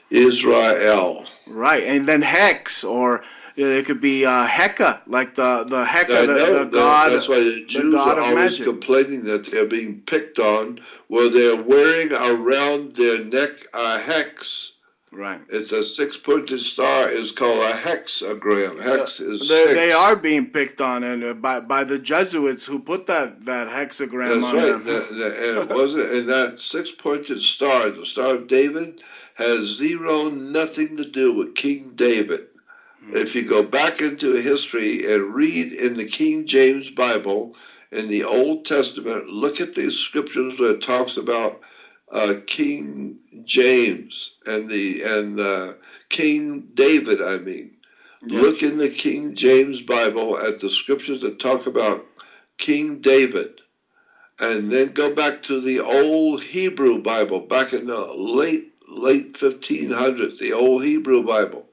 Israel. Right, and then hex, or it could be Heka, like the Heka, I know the god, that's why the the Jews god are of always magic. complaining that they're being picked on, where they're wearing around their neck a hex. Right. It's a 6-pointed star. It's called a hexagram. Hex is They 6. are being picked on, and by the Jesuits who put that hexagram That's on right. them. And it wasn't. And that 6-pointed star, the Star of David, has nothing to do with King David. If you go back into history and read in the King James Bible, in the Old Testament, look at these scriptures where it talks about King James and King David. I mean, Yeah. look in the King James Bible at the scriptures that talk about King David, and then go back to the old Hebrew Bible, back in the late 1500s, the old Hebrew Bible.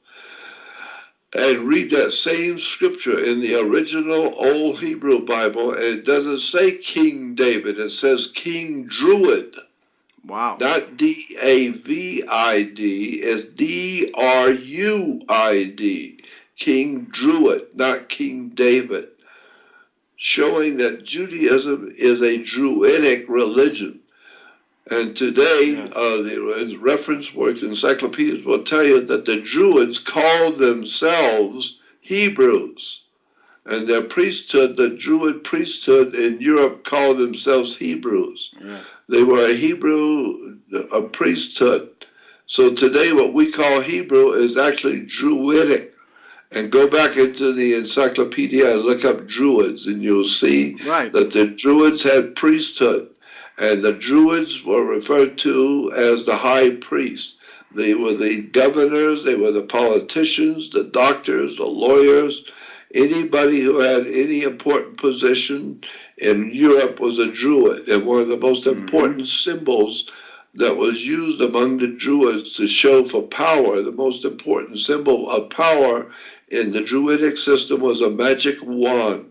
and read that same scripture in the original Old Hebrew Bible, and it doesn't say King David, it says King Druid. Wow. Not David, it's Druid. King Druid, not King David. Showing that Judaism is a Druidic religion. And today, Yes. the reference works, encyclopedias will tell you that the Druids called themselves Hebrews. And their priesthood, the Druid priesthood in Europe, called themselves Hebrews. Yeah. They were a priesthood. So today, what we call Hebrew is actually Druidic. And go back into the encyclopedia and look up Druids, and you'll see Right. that the Druids had priesthood. And the Druids were referred to as the high priest. They were the governors, they were the politicians, the doctors, the lawyers. Anybody who had any important position in Europe was a Druid. And one of the most important symbols that was used among the Druids to show for power, the most important symbol of power in the Druidic system was a magic wand,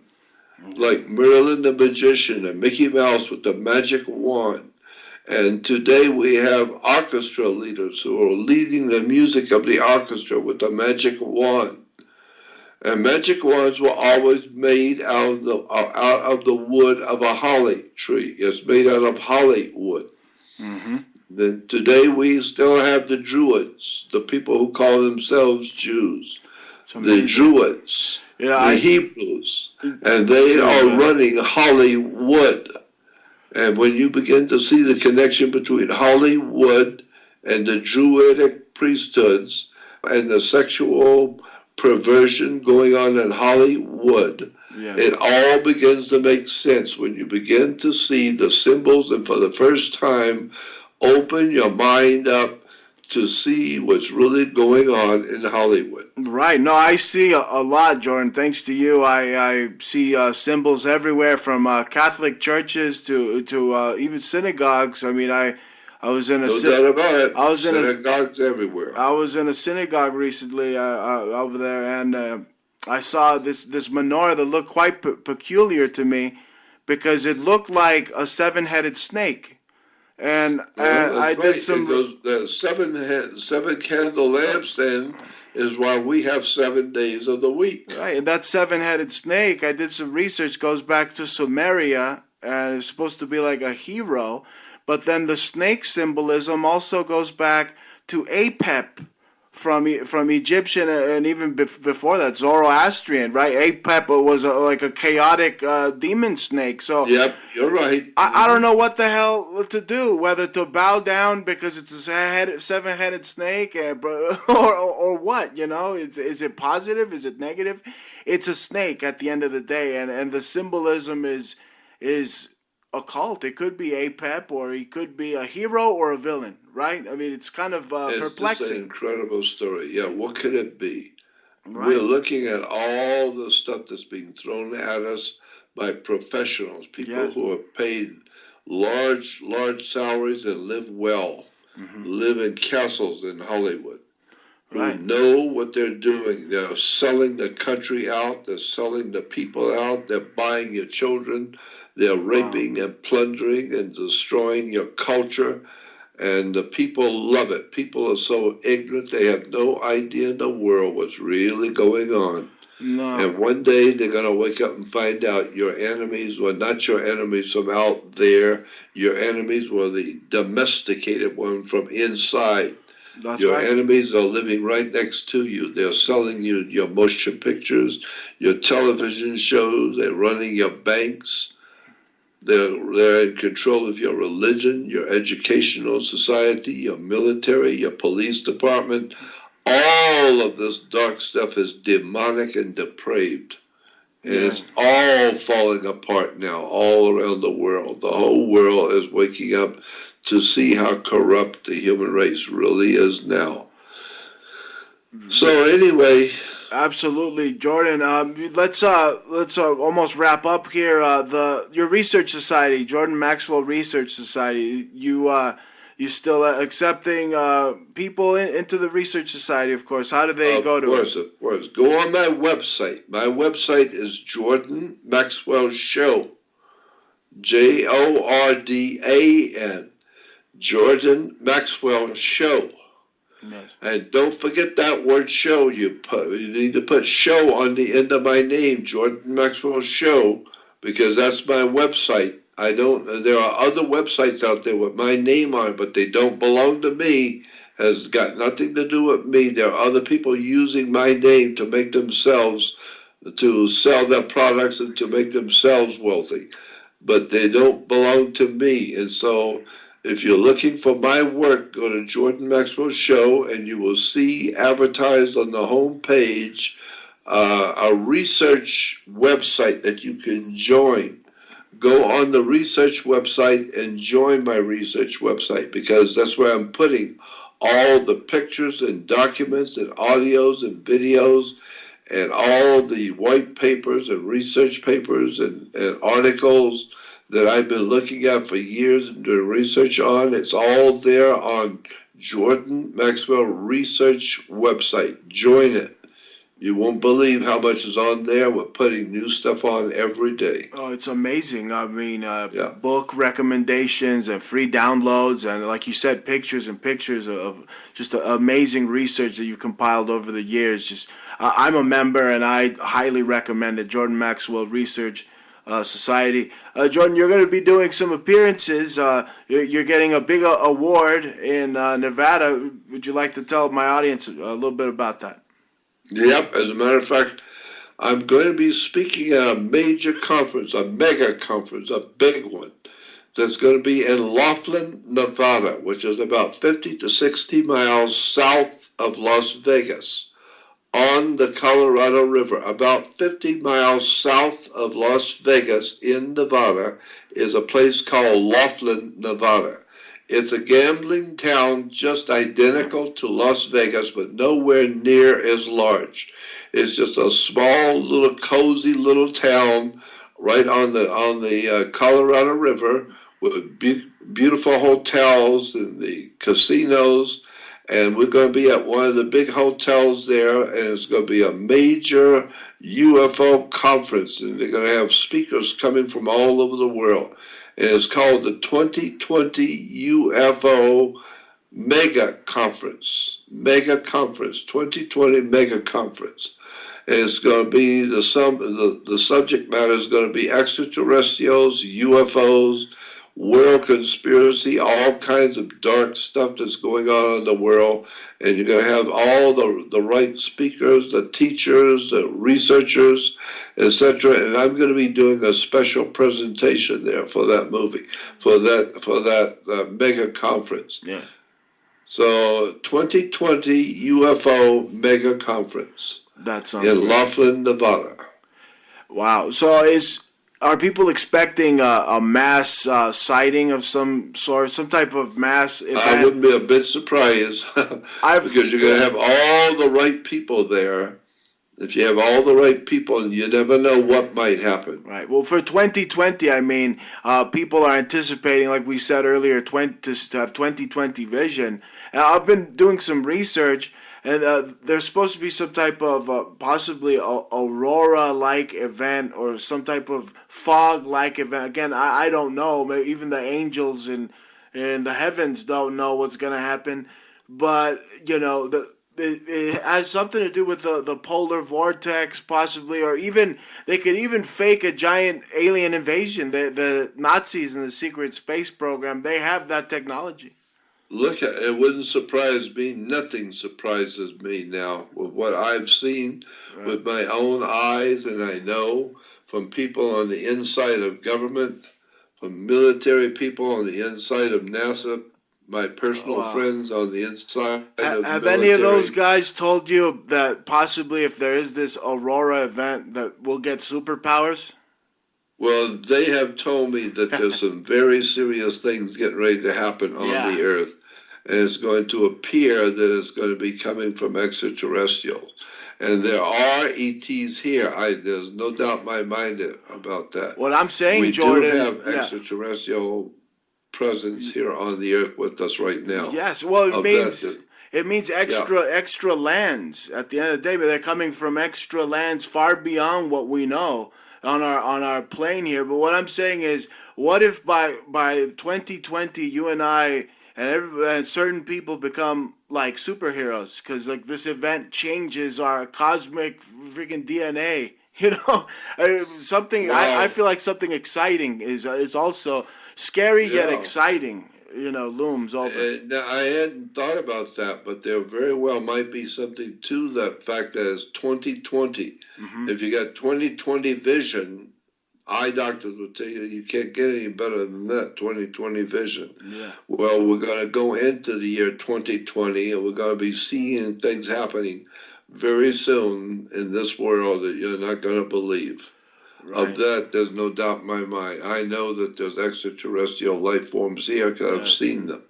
like Merlin the magician and Mickey Mouse with the magic wand. And today we have orchestra leaders who are leading the music of the orchestra with the magic wand. And magic wands were always made out of the wood of a holly tree. It's made out of holly wood. Then today we still have the Druids, the people who call themselves Jews, the Druids, the Hebrews, and they are running Hollywood. And when you begin to see the connection between Hollywood and the Druidic priesthoods and the sexual perversion going on in Hollywood, it all begins to make sense when you begin to see the symbols, and for the first time, open your mind up to see what's really going on in Hollywood. Right. No, I see a lot, Jordan. Thanks to you, I see symbols everywhere from Catholic churches to even synagogues. I mean, I was in a No doubt about it. I was synagogues everywhere. I was in a synagogue recently over there, and I saw this menorah that looked quite peculiar to me because it looked like a seven-headed snake. And I did some. The seven candle lampstand is why we have 7 days of the week. Right, and that seven-headed snake, I did some research, goes back to Sumeria, and it's supposed to be like a hero. But then the snake symbolism also goes back to Apep from Egyptian and even before that, Zoroastrian, right? Apep was like a chaotic demon snake. So yep, you're right. I don't know what the hell to do, whether to bow down because it's a seven-headed snake or what, you know? Is it positive? Is it negative? It's a snake at the end of the day, and the symbolism is occult. It could be Apep, or he could be a hero or a villain, right? I mean, it's kind of perplexing. It's an incredible story. Yeah, what could it be? Right. We're looking at all the stuff that's being thrown at us by professionals, people who are paid large salaries and live well, live in castles in Hollywood, who know what they're doing. They're selling the country out. They're selling the people out. They're buying your children. They're raping and plundering and destroying your culture, and the people love it. People are so ignorant, they have no idea in the world what's really going on. No. And one day they're going to wake up and find out your enemies were not your enemies from out there. Your enemies were the domesticated one from inside. That's your right. enemies are living right next to you. They're selling you your motion pictures, your television shows. They're running your banks. They're in control of your religion, your educational society, your military, your police department. All of this dark stuff is demonic and depraved. And it's all falling apart now, all around the world. The whole world is waking up to see how corrupt the human race really is now. So anyway, absolutely, Jordan. Let's almost wrap up here. Your research society, Jordan Maxwell Research Society. you still accepting people into the research society? Of course. How do they go Of to it? course, of course. Go on my website. My website is Jordan Maxwell Show. Jordan. Jordan Maxwell Show. Yes. And don't forget that word show. You need to put show on the end of my name, Jordan Maxwell Show, because that's my website. I don't. There are other websites out there with my name on it, but they don't belong to me. Has got nothing to do with me. There are other people using my name to make themselves, to sell their products and to make themselves wealthy, but they don't belong to me. And so, if you're looking for my work, go to Jordan Maxwell Show, and you will see advertised on the home page a research website that you can join. Go on the research website and join my research website, because that's where I'm putting all the pictures and documents and audios and videos and all the white papers and research papers and articles that I've been looking at for years and doing research on. It's all there on Jordan Maxwell Research website. Join it. You won't believe how much is on there. We're putting new stuff on every day. Oh, it's amazing. I mean, Yeah. book recommendations and free downloads, and like you said, pictures and pictures of just amazing research that you compiled over the years. Just, I'm a member, and I highly recommend it. Jordan Maxwell Research Society. Jordan, you're going to be doing some appearances. You're getting a big award in Nevada. Would you like to tell my audience a little bit about that? Yep. As a matter of fact, I'm going to be speaking at a major conference, a mega conference, a big one, that's going to be in Laughlin, Nevada, which is about 50 to 60 miles south of Las Vegas, on the Colorado River. About 50 miles south of Las Vegas in Nevada is a place called Laughlin, Nevada. It's a gambling town just identical to Las Vegas, but nowhere near as large. It's just a small, little, cozy little town right on the Colorado River, with beautiful hotels and the casinos. And we're going to be at one of the big hotels there, and it's going to be a major UFO conference, and they're going to have speakers coming from all over the world. And it's called the 2020 UFO Mega Conference. 2020 Mega Conference. And it's going to be the subject matter is going to be extraterrestrials, UFOs, world conspiracy, all kinds of dark stuff that's going on in the world. And you're going to have all the right speakers, the teachers, the researchers, etc. And I'm going to be doing a special presentation there for that movie, for that mega conference. Yeah. So 2020 UFO Mega Conference in Laughlin, Nevada. Wow. So are people expecting a mass sighting of some sort, some type of mass event? I wouldn't be a bit surprised because you're going to have all the right people there. If you have all the right people, you never know what might happen. Right. Well, for 2020, I mean, people are anticipating, like we said earlier, to have 2020 vision. And I've been doing some research, and there's supposed to be some type of possibly aurora-like event or some type of fog-like event. Again, I don't know. Maybe even the angels in the heavens don't know what's going to happen. But, it has something to do with the polar vortex, possibly, or even they could even fake a giant alien invasion. The Nazis in the secret space program, they have that technology. Look, it wouldn't surprise me. Nothing surprises me now with what I've seen with my own eyes, and I know from people on the inside of government, from military people on the inside of NASA, my personal friends on the inside of the Have military. any of those guys told you that possibly if there is this aurora event that we'll get superpowers? Well, they have told me that there's some very serious things getting ready to happen on the Earth. And it's going to appear that it's going to be coming from extraterrestrials. And there are ETs here. There's no doubt in my mind about that. What I'm saying, we Jordan, do have extraterrestrial presence here on the earth with us right now. Yes, well, Of that, it means extra lands. At the end of the day, but they're coming from extra lands far beyond what we know on our plane here. But what I'm saying is, what if by 2020, you and I and certain people become like superheroes? Because like this event changes our cosmic freaking DNA. You know, something I wow, feel like something exciting is also scary yet yeah. exciting. You know, looms over. Now, I hadn't thought about that, but there very well might be something to that fact that it's 2020. Hmm. If you got 2020 vision, eye doctors will tell you you can't get any better than that 2020 vision. Yeah. Well, we're going to go into the year 2020 and we're going to be seeing things happening very soon in this world that you're not going to believe. Of Right. that, there's no doubt in my mind. I know that there's extraterrestrial life forms here because I've Yes. seen them.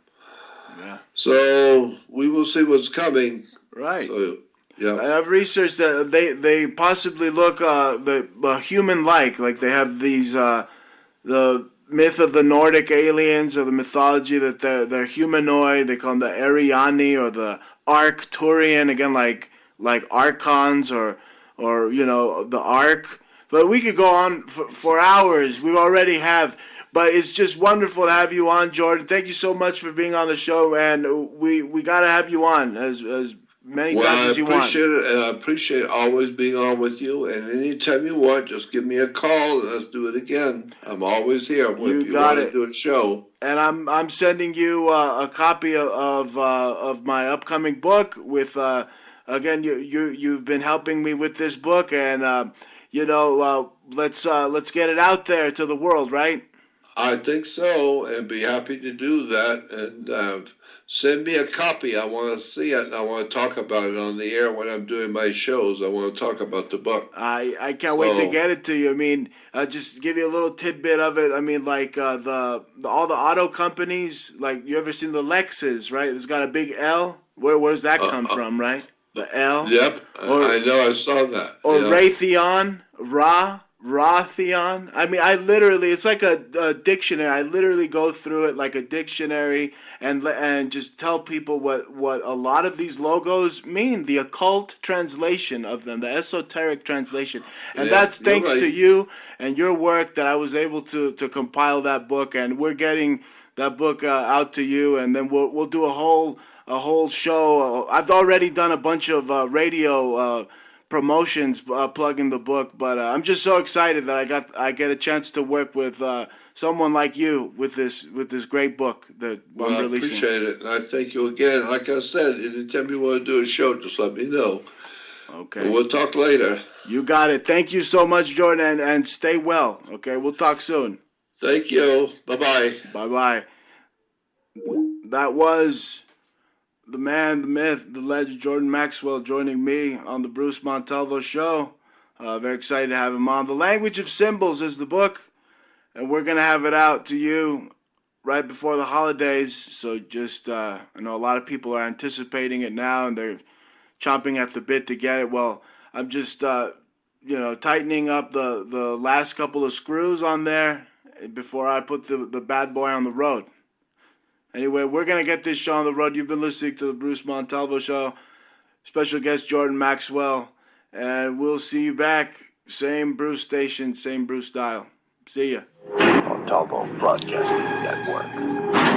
Yeah. So we will see what's coming. Right. So, yeah, I've researched that they possibly look the human like they have these the myth of the Nordic aliens or the mythology that they're humanoid. They call them the Ariani or the Arcturian, again like archons or you know the Ark. But we could go on for hours. We already have. But it's just wonderful to have you on, Jordan. Thank you so much for being on the show, and we got to have you on as many well, times I as you want. appreciate it, and I appreciate always being on with you. And anytime you want, just give me a call and let's do it again. I'm always here if You you got want to it. do a show. And I'm sending you a copy of my upcoming book. With again, you've been helping me with this book, and you know let's get it out there to the world, right? I think so, and be happy to do that. And send me a copy. I want to see it, and I want to talk about it on the air when I'm doing my shows. I want to talk about the book. I can't wait to So, get it to you. I mean, just give you a little tidbit of it. I mean, like the all the auto companies. Like you ever seen the Lexus, right? It's got a big L. Where does that uh, come uh, from, right? The L. yep, Or I know. I saw that. or Yeah, Raytheon, Raytheon. I mean, I literally, it's like a dictionary. I literally go through it like a dictionary and just tell people what a lot of these logos mean, the occult translation of them, the esoteric translation. And yeah, that's you're thanks to right. you and your work that I was able to compile that book. And we're getting that book out to you, and then we'll do a whole show. I've already done a bunch of radio promotions plugging the book, but I'm just so excited that I get a chance to work with someone like you with this great book that I'm Well, I releasing. appreciate it, and I thank you again. Like I said, anytime you want to do a show, just let me know. Okay, We'll talk later. you got it. Thank you so much, Jordan, and stay well. Okay, we'll talk soon. Thank you. Bye bye. Bye bye. That was the man, the myth, the legend, Jordan Maxwell, joining me on the Bruce Montalvo Show. Very excited to have him on. The Language of Symbols is the book, and we're gonna have it out to you right before the holidays. So just, I know a lot of people are anticipating it now, and they're chomping at the bit to get it. Well, I'm just, tightening up the last couple of screws on there before I put the bad boy on the road. Anyway, we're going to get this show on the road. You've been listening to the Bruce Montalvo Show. Special guest Jordan Maxwell. And we'll see you back. Same Bruce station, same Bruce dial. See ya. Montalvo Broadcasting Network.